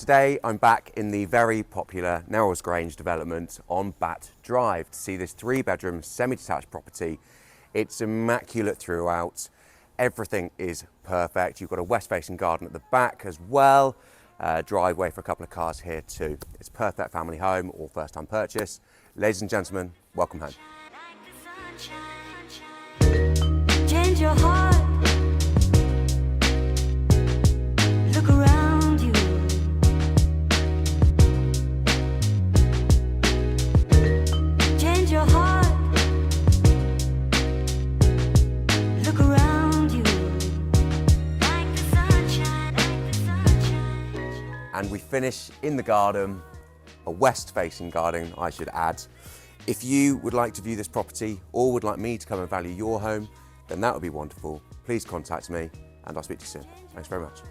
Today I'm back in the very popular Narrows Grange development on Batt Drive to see this 3-bedroom semi-detached property. It's immaculate throughout. Everything is perfect. You've got a west-facing garden at the back as well. Driveway for a couple of cars here too. It's a perfect family home or first-time purchase. Ladies and gentlemen, welcome home. Change your heart. Look around you. Change your heart. Look around you. Like the sunshine, like the sunshine. And we finish in the garden, a west-facing garden, I should add. If you would like to view this property or would like me to come and value your home, then that would be wonderful. Please contact me and I'll speak to you soon. Thanks very much.